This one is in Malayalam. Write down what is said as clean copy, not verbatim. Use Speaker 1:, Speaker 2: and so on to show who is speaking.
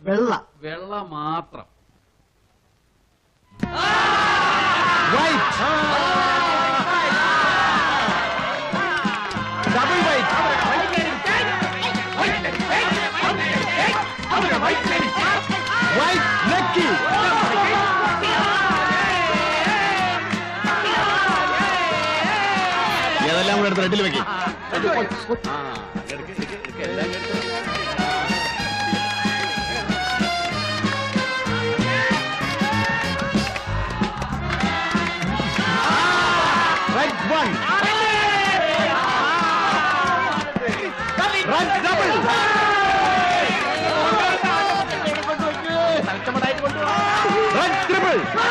Speaker 1: വെള്ള.
Speaker 2: വെള്ള മാത്രം.
Speaker 3: Double white. White lucky. ഏതെല്ലാം കൂടെ എടുത്ത് റെഡിൽ വെക്കും. Red one. Red double. Red triple.